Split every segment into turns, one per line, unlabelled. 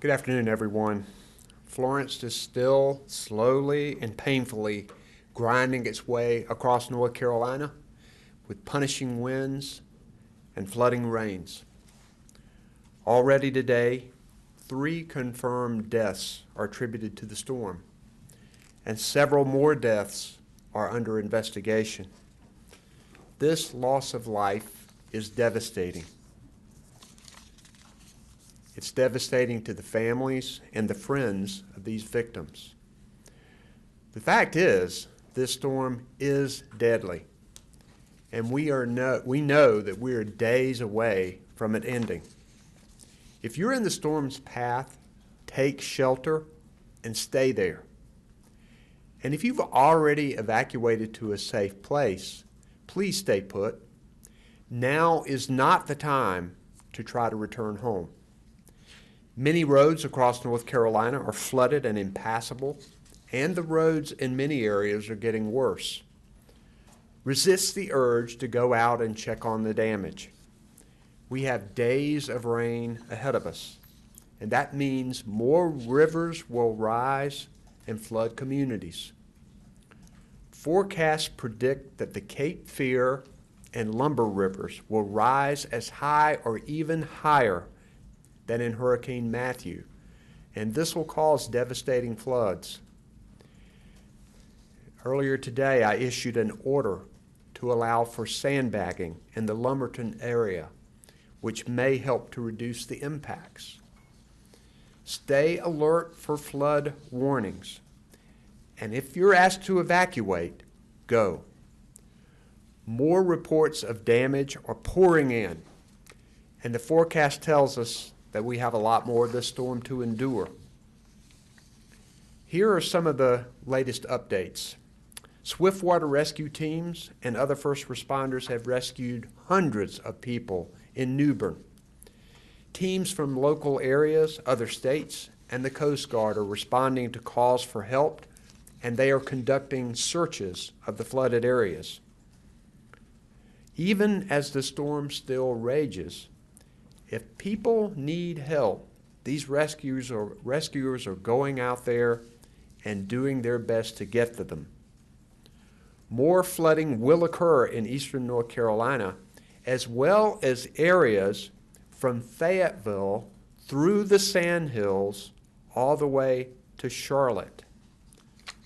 Good afternoon, everyone. Florence is still slowly and painfully grinding its way across North Carolina with punishing winds and flooding rains. Already today, 3 confirmed deaths are attributed to the storm, and several more deaths are under investigation. This loss of life is devastating. It's devastating to the families and the friends of these victims. The fact is, this storm is deadly, and we know that we are days away from it ending. If you're in the storm's path, take shelter and stay there. And if you've already evacuated to a safe place, please stay put. Now is not the time to try to return home. Many roads across North Carolina are flooded and impassable, and the roads in many areas are getting worse. Resist the urge to go out and check on the damage. We have days of rain ahead of us, and that means more rivers will rise and flood communities. Forecasts predict that the Cape Fear and Lumber rivers will rise as high or even higher than in Hurricane Matthew, and this will cause devastating floods. Earlier today, I issued an order to allow for sandbagging in the Lumberton area, which may help to reduce the impacts. Stay alert for flood warnings, and if you're asked to evacuate, go. More reports of damage are pouring in, and the forecast tells us that we have a lot more of this storm to endure. Here are some of the latest updates. Swiftwater rescue teams and other first responders have rescued hundreds of people in New Bern. Teams from local areas, other states, and the Coast Guard are responding to calls for help, and they are conducting searches of the flooded areas. Even as the storm still rages, if people need help, these rescuers are going out there and doing their best to get to them. More flooding will occur in eastern North Carolina, as well as areas from Fayetteville through the Sandhills all the way to Charlotte.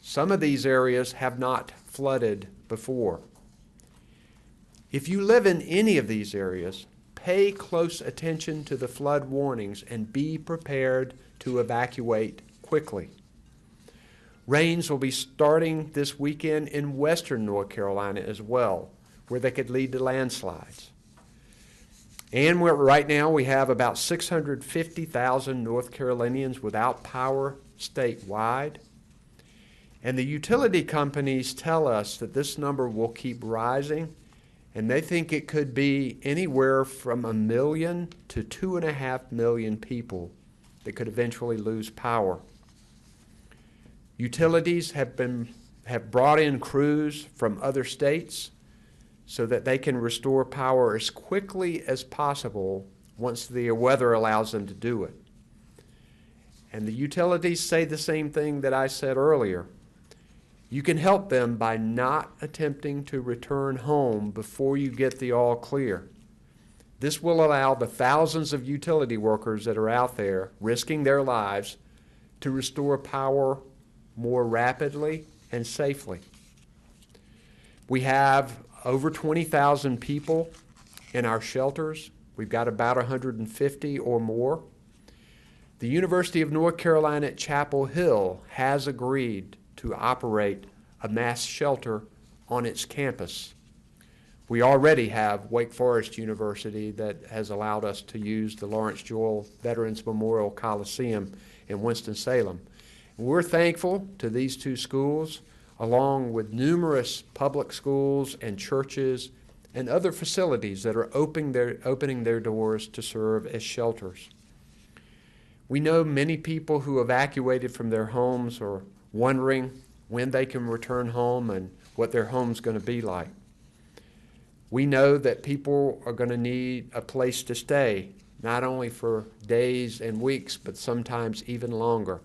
Some of these areas have not flooded before. If you live in any of these areas, pay close attention to the flood warnings and be prepared to evacuate quickly. Rains will be starting this weekend in western North Carolina as well, where they could lead to landslides. And right now we have about 650,000 North Carolinians without power statewide. And the utility companies tell us that this number will keep rising, and they think it could be anywhere from 1 million to 2.5 million people that could eventually lose power. Utilities have brought in crews from other states so that they can restore power as quickly as possible once the weather allows them to do it. And the utilities say the same thing that I said earlier. You can help them by not attempting to return home before you get the all clear. This will allow the thousands of utility workers that are out there risking their lives to restore power more rapidly and safely. We have over 20,000 people in our shelters. We've got about 150 or more. The University of North Carolina at Chapel Hill has agreed to operate a mass shelter on its campus. We already have Wake Forest University that has allowed us to use the Lawrence Joel Veterans Memorial Coliseum in Winston-Salem. We're thankful to these 2 schools, along with numerous public schools and churches and other facilities that are opening their doors to serve as shelters. We know many people who evacuated from their homes are wondering when they can return home and what their home's going to be like. We know that people are going to need a place to stay not only for days and weeks, but sometimes even longer.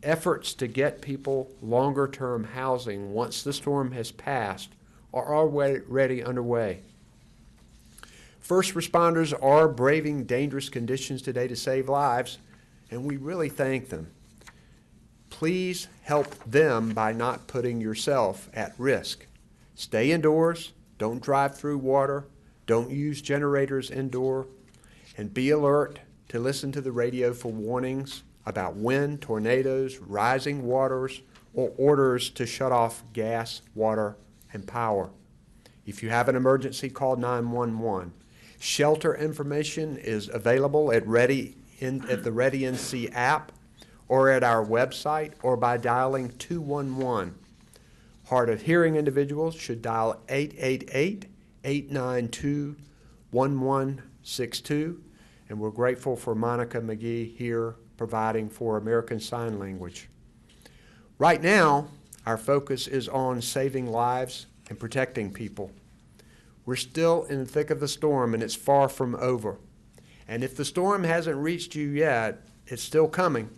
Efforts to get people longer-term housing once the storm has passed are already underway. First responders are braving dangerous conditions today to save lives, and we really thank them. Please help them by not putting yourself at risk. Stay indoors, don't drive through water, don't use generators indoor, and be alert to listen to the radio for warnings about wind, tornadoes, rising waters, or orders to shut off gas, water, and power. If you have an emergency, call 911. Shelter information is available at the Ready NC app or at our website or by dialing 211. Hard of hearing individuals should dial 888-892-1162, and we're grateful for Monica McGee here providing for American Sign Language. Right now, our focus is on saving lives and protecting people. We're still in the thick of the storm, and it's far from over. And if the storm hasn't reached you yet, it's still coming.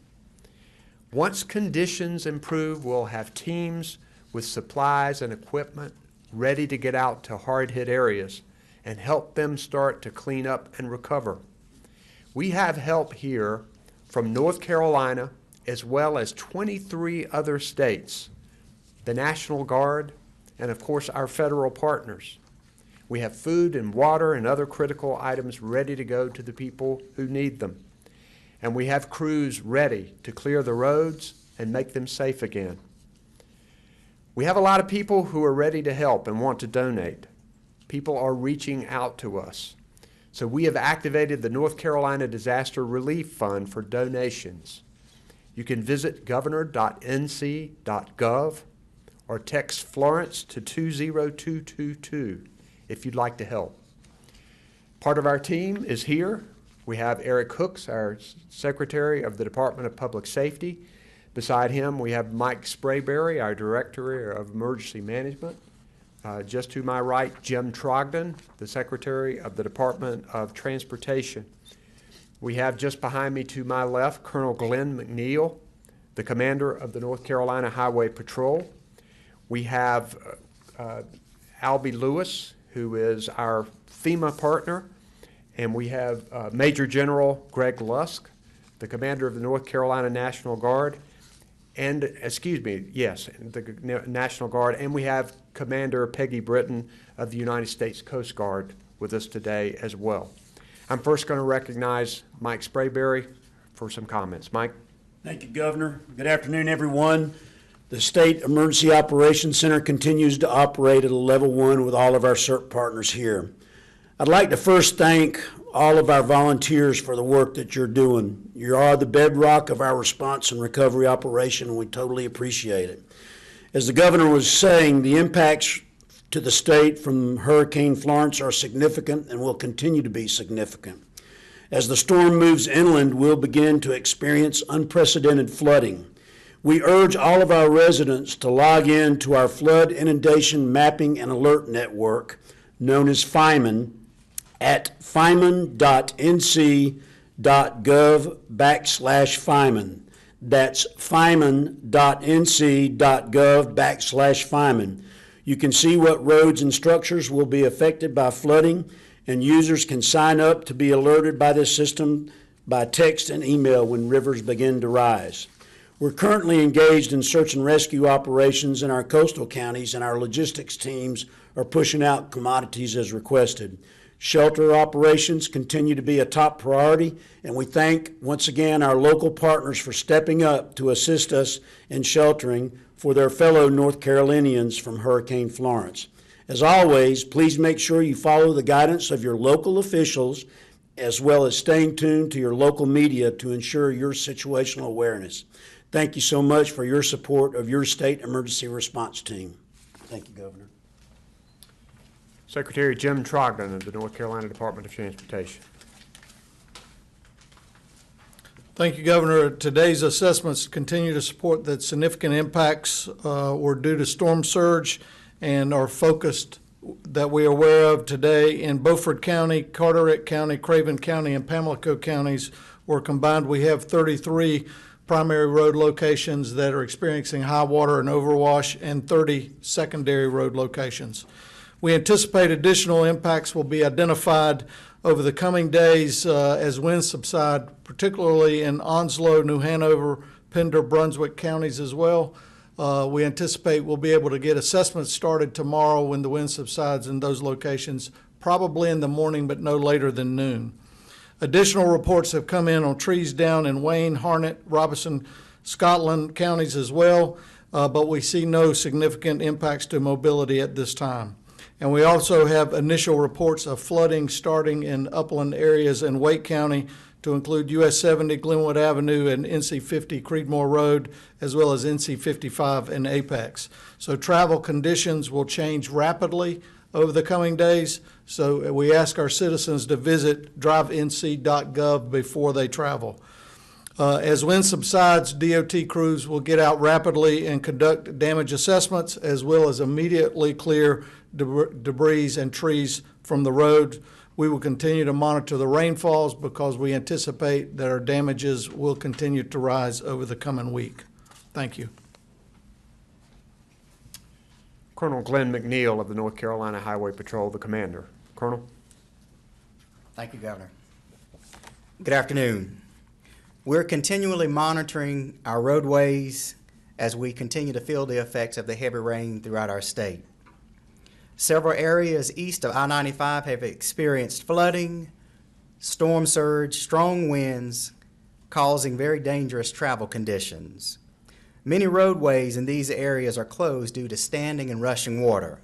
Once conditions improve, we'll have teams with supplies and equipment ready to get out to hard-hit areas and help them start to clean up and recover. We have help here from North Carolina as well as 23 other states, the National Guard, and of course our federal partners. We have food and water and other critical items ready to go to the people who need them. And we have crews ready to clear the roads and make them safe again. We have a lot of people who are ready to help and want to donate. People are reaching out to us. So we have activated the North Carolina Disaster Relief Fund for donations. You can visit governor.nc.gov or text Florence to 20222 if you'd like to help. Part of our team is here. We have Eric Hooks, our Secretary of the Department of Public Safety. Beside him, we have Mike Sprayberry, our Director of Emergency Management. Just to my right, Jim Trogdon, the Secretary of the Department of Transportation. We have just behind me to my left, Colonel Glenn McNeil, the Commander of the North Carolina Highway Patrol. We have Albie Lewis, who is our FEMA partner, and we have Major General Greg Lusk, the Commander of the North Carolina National Guard, and, the National Guard, and we have Commander Peggy Britton of the United States Coast Guard with us today as well. I'm first going to recognize Mike Sprayberry for some comments. Mike.
Thank you, Governor. Good afternoon, everyone. The State Emergency Operations Center continues to operate at a level 1 with all of our CERT partners here. I'd like to first thank all of our volunteers for the work that you're doing. You are the bedrock of our response and recovery operation, and we totally appreciate it. As the Governor was saying, the impacts to the state from Hurricane Florence are significant and will continue to be significant. As the storm moves inland, we'll begin to experience unprecedented flooding. We urge all of our residents to log in to our Flood Inundation Mapping and Alert Network, known as FIMAN, at fiman.nc.gov/FIMAN. That's fiman.nc.gov/FIMAN. You can see what roads and structures will be affected by flooding, and users can sign up to be alerted by this system by text and email when rivers begin to rise. We're currently engaged in search and rescue operations in our coastal counties, and our logistics teams are pushing out commodities as requested. Shelter operations continue to be a top priority, and we thank once again our local partners for stepping up to assist us in sheltering for their fellow North Carolinians from Hurricane Florence. As always, please make sure you follow the guidance of your local officials, as well as staying tuned to your local media to ensure your situational awareness. Thank you so much for your support of your state emergency response team. Thank you, Governor.
Secretary Jim Trogdon of the North Carolina Department of Transportation.
Thank you, Governor. Today's assessments continue to support that significant impacts were due to storm surge and are focused that we are aware of today in Beaufort County, Carteret County, Craven County, and Pamlico counties, where combined we have 33 primary road locations that are experiencing high water and overwash and 30 secondary road locations. We anticipate additional impacts will be identified over the coming days as winds subside, particularly in Onslow, New Hanover, Pender, Brunswick counties as well. We anticipate we'll be able to get assessments started tomorrow when the wind subsides in those locations, probably in the morning, but no later than noon. Additional reports have come in on trees down in Wayne, Harnett, Robeson, Scotland counties as well, but we see no significant impacts to mobility at this time. And we also have initial reports of flooding starting in upland areas in Wake County, to include US 70, Glenwood Avenue, and NC 50, Creedmoor Road, as well as NC 55 and Apex. So travel conditions will change rapidly over the coming days, so we ask our citizens to visit drivenc.gov before they travel. As wind subsides, DOT crews will get out rapidly and conduct damage assessments, as well as immediately clear debris and trees from the road. We will continue to monitor the rainfalls because we anticipate that our damages will continue to rise over the coming week. Thank you.
Colonel Glenn McNeil of the North Carolina Highway Patrol, the commander. Colonel.
Thank you, Governor. Good afternoon. We're continually monitoring our roadways as we continue to feel the effects of the heavy rain throughout our state. Several areas east of I-95 have experienced flooding, storm surge, strong winds, causing very dangerous travel conditions. Many roadways in these areas are closed due to standing and rushing water.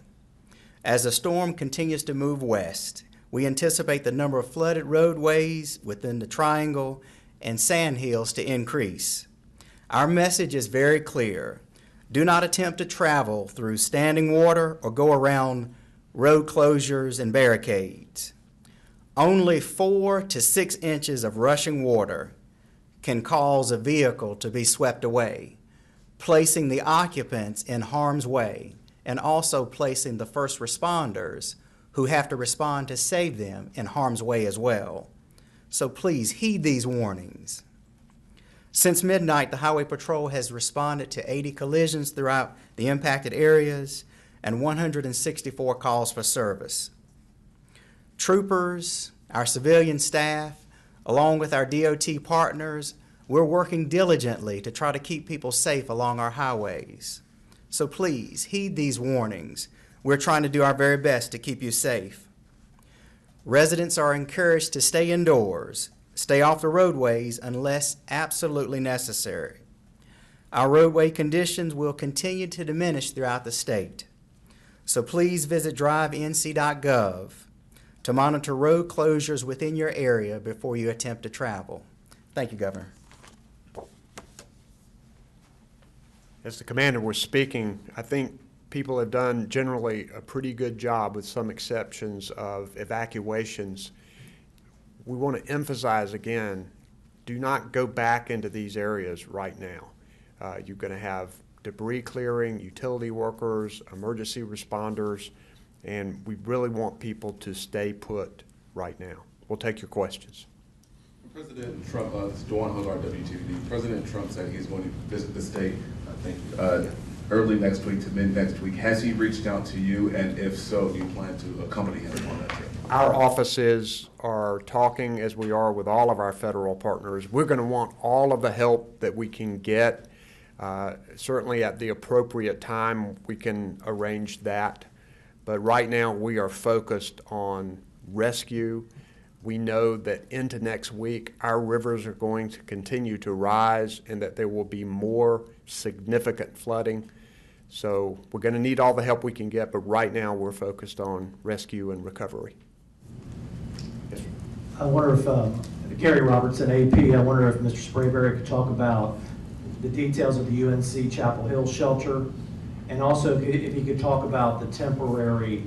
As the storm continues to move west, we anticipate the number of flooded roadways within the Triangle and Sandhills to increase. Our message is very clear. Do not attempt to travel through standing water or go around road closures and barricades. Only 4 to 6 inches of rushing water can cause a vehicle to be swept away, placing the occupants in harm's way and also placing the first responders who have to respond to save them in harm's way as well. So please heed these warnings. Since midnight, the Highway Patrol has responded to 80 collisions throughout the impacted areas and 164 calls for service. Troopers, our civilian staff, along with our DOT partners, we're working diligently to try to keep people safe along our highways. So please heed these warnings. We're trying to do our very best to keep you safe. Residents are encouraged to stay indoors, stay off the roadways unless absolutely necessary. Our roadway conditions will continue to diminish throughout the state. So please visit drivenc.gov to monitor road closures within your area before you attempt to travel. Thank you, Governor.
As the commander was speaking, I think people have done generally a pretty good job, with some exceptions of evacuations. We want to emphasize again, do not go back into these areas right now. You're going to have debris clearing, utility workers, emergency responders, and we really want people to stay put right now. We'll take your questions.
President Trump, this is Dwan Hogarth, WTVD. President Trump said he's going to visit the state, I think, early next week to mid next week. Has he reached out to you, and if so, do you plan to accompany him on that trip?
Our offices are talking, as we are with all of our federal partners. We're going to want all of the help that we can get. Certainly at the appropriate time, we can arrange that. But right now, we are focused on rescue. We know that into next week, our rivers are going to continue to rise and that there will be more significant flooding. So we're going to need all the help we can get, but right now we're focused on rescue and recovery. Yes, sir.
I wonder if, Gary Robertson, AP, I wonder if Mr. Sprayberry could talk about the details of the UNC Chapel Hill shelter, and also if he could talk about the temporary,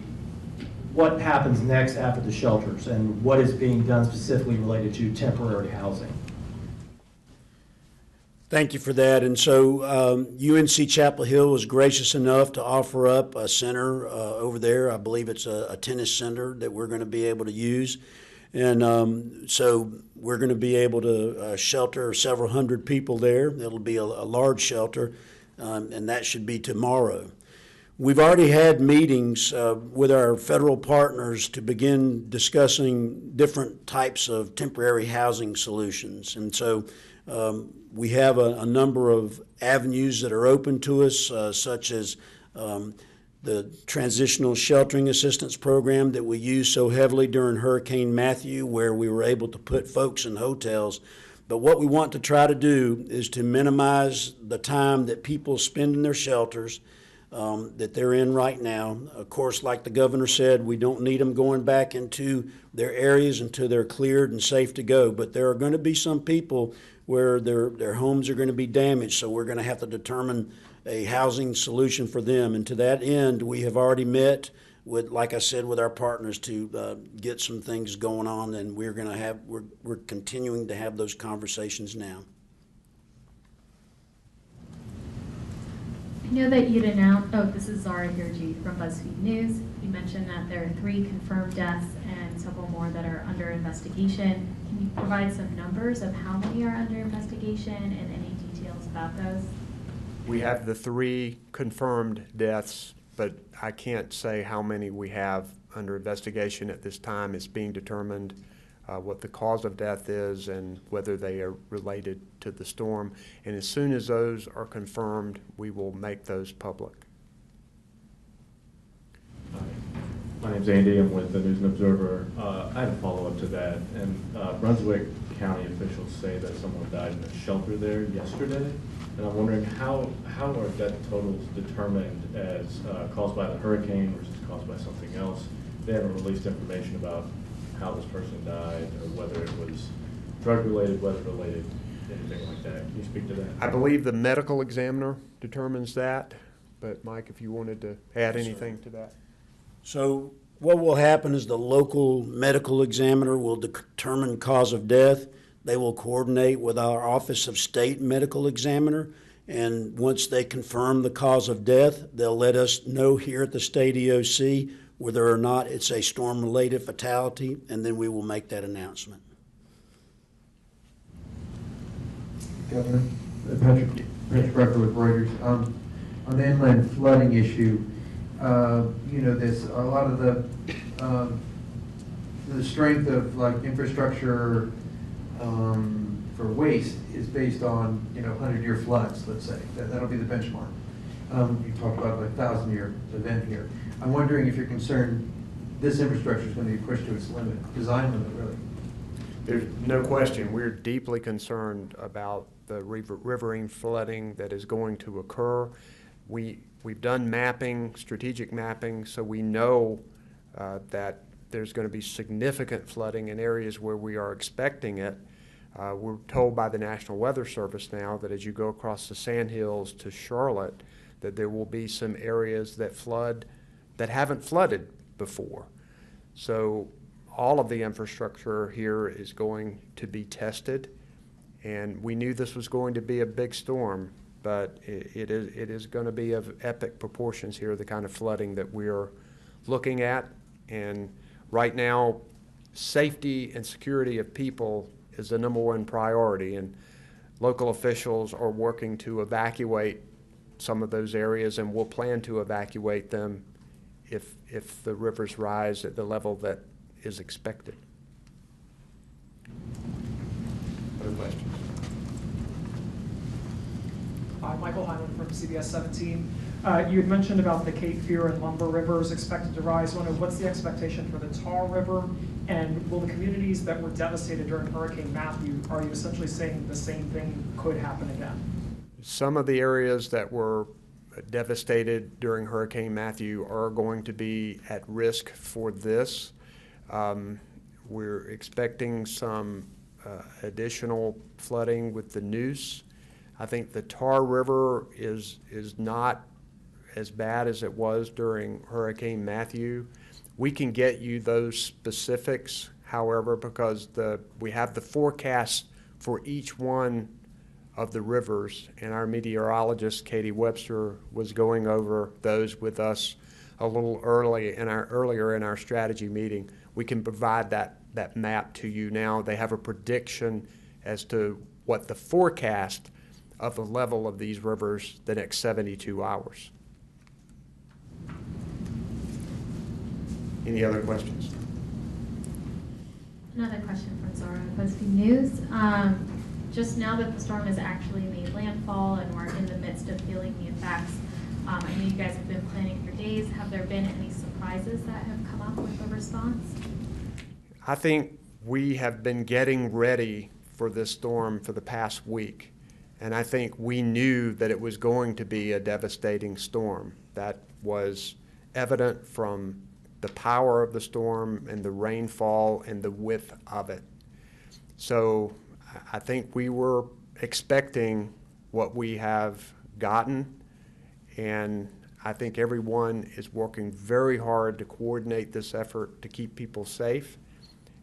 what happens next after the shelters and what is being done specifically related to temporary housing.
Thank you for that. And so UNC Chapel Hill was gracious enough to offer up a center over there. I believe it's a tennis center that we're going to be able to use. And so we're going to be able to shelter several hundred people there. It'll be a large shelter, and that should be tomorrow. We've already had meetings with our federal partners to begin discussing different types of temporary housing solutions. And so we have a number of avenues that are open to us, such as the Transitional Sheltering Assistance Program that we used so heavily during Hurricane Matthew, where we were able to put folks in hotels. But what we want to try to do is to minimize the time that people spend in their shelters that they're in right now. Of course, like the governor said, we don't need them going back into their areas until they're cleared and safe to go. But there are going to be some people where their homes are going to be damaged, so we're going to have to determine a housing solution for them. And to that end, we have already met with, like I said, with our partners to get some things going on, and we're continuing to have those conversations now.
I know that you'd announced, this is Zara Hirji from BuzzFeed News. You mentioned that there are 3 confirmed deaths and several more that are under investigation. Can you provide some numbers of how many are under investigation and any details about those?
We have the 3 confirmed deaths, but I can't say how many we have under investigation at this time. It's being determined what the cause of death is and whether they are related to the storm. And as soon as those are confirmed, we will make those public.
My name's Andy. I'm with the News and Observer. I had a follow-up to that. And Brunswick County officials say that someone died in a shelter there yesterday. And I'm wondering how are death totals determined as caused by the hurricane versus caused by something else? They haven't released information about how this person died or whether it was drug-related, weather-related, anything like that. Can you speak to that?
I believe the medical examiner determines that, but Mike, if you wanted to add anything to that.
So what will happen is the local medical examiner will determine cause of death. They will coordinate with our Office of State Medical Examiner, and once they confirm the cause of death, they'll let us know here at the state EOC whether or not it's a storm-related fatality, and then we will make that announcement.
Governor, Patrick Brecker with Reuters. On the inland flooding issue, there's a lot of the strength of like infrastructure for waste is based on 100-year floods. Let's say that'll be the benchmark. You talked about like 1,000-year event here. I'm wondering if you're concerned this infrastructure is going to be pushed to its limit, design limit, really.
There's no question. We're deeply concerned about the riverine flooding that is going to occur. We've done mapping, strategic mapping, so we know that there's going to be significant flooding in areas where we are expecting it. We're told by the National Weather Service now that as you go across the Sandhills to Charlotte, that there will be some areas that flood that haven't flooded before. So all of the infrastructure here is going to be tested, and we knew this was going to be a big storm, but it is going to be of epic proportions here, the kind of flooding that we're looking at. And right now, safety and security of people is the #1 priority, and local officials are working to evacuate some of those areas, and we'll plan to evacuate them if the rivers rise at the level that is expected. Other questions?
Hi, Michael Hyman from CBS 17. You had mentioned about the Cape Fear and Lumber Rivers expected to rise. I wonder, what's the expectation for the Tar River? And will the communities that were devastated during Hurricane Matthew, are you essentially saying the same thing could happen again?
Some of the areas that were devastated during Hurricane Matthew are going to be at risk for this. We're expecting some additional flooding with the Neuse. I think the Tar River is not as bad as it was during Hurricane Matthew. We can get you those specifics, however, because we have the forecast for each one of the rivers, and our meteorologist, Katie Webster, was going over those with us a little earlier in our strategy meeting. We can provide that map to you now. They have a prediction as to what the forecast of the level of these rivers the next 72 hours. Any other questions?
Another question from Zara, BuzzFeed News. Just now that the storm has actually made landfall and we're in the midst of feeling the effects, I know you guys have been planning for days. Have there been any surprises that have come up with the response?
I think we have been getting ready for this storm for the past week, and I think we knew that it was going to be a devastating storm. That was evident from the power of the storm and the rainfall and the width of it. So I think we were expecting what we have gotten, and I think everyone is working very hard to coordinate this effort to keep people safe.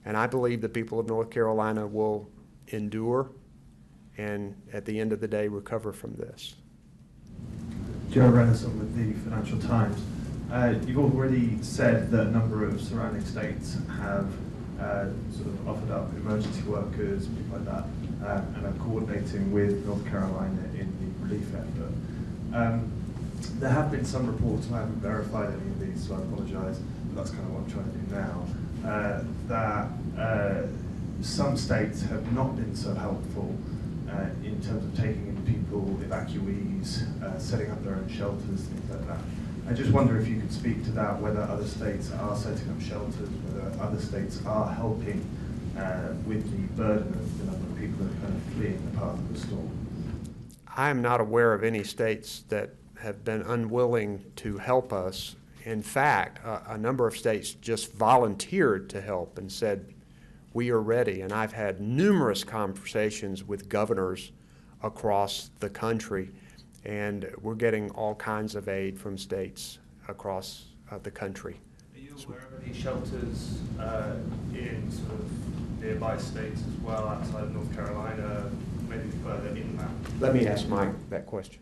And I believe the people of North Carolina will endure and at the end of the day recover from this.
Joe Renison with the Financial Times. You've already said that a number of surrounding states have sort of offered up emergency workers, people like that, and are coordinating with North Carolina in the relief effort. There have been some reports, and I haven't verified any of these, so I apologise, but that's kind of what I'm trying to do now, that some states have not been so helpful in terms of taking in people, evacuees, setting up their own shelters, things like that. I just wonder if you could speak to that, whether other states are setting up shelters, whether other states are helping with the burden of the number of people that are kind of fleeing the path of the storm.
I am not aware of any states that have been unwilling to help us. In fact, a number of states just volunteered to help and said, we are ready. And I've had numerous conversations with governors across the country, and we're getting all kinds of aid from states across the country.
Are you aware of any shelters in sort of nearby states as well, outside of North Carolina, maybe further inland?
Let me ask Mike that question.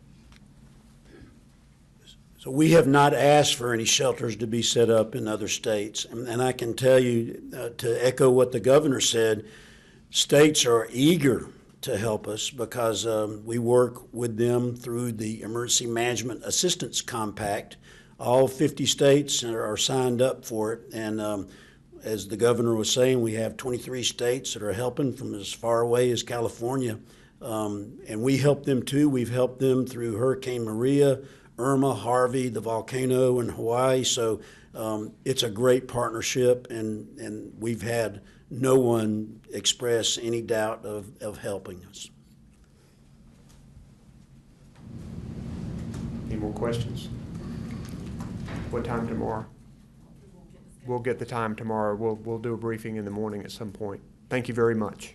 So we have not asked for any shelters to be set up in other states. And I can tell you, to echo what the governor said, states are eager to help us because we work with them through the Emergency Management Assistance Compact. All 50 states are signed up for it. And as the governor was saying, we have 23 states that are helping from as far away as California. And we help them too. We've helped them through Hurricane Maria, Irma, Harvey, the volcano in Hawaii. So it's a great partnership, and we've had no one express any doubt of helping us.
Any more questions? What time tomorrow? We'll get the time tomorrow. We'll do a briefing in the morning at some point. Thank you very much.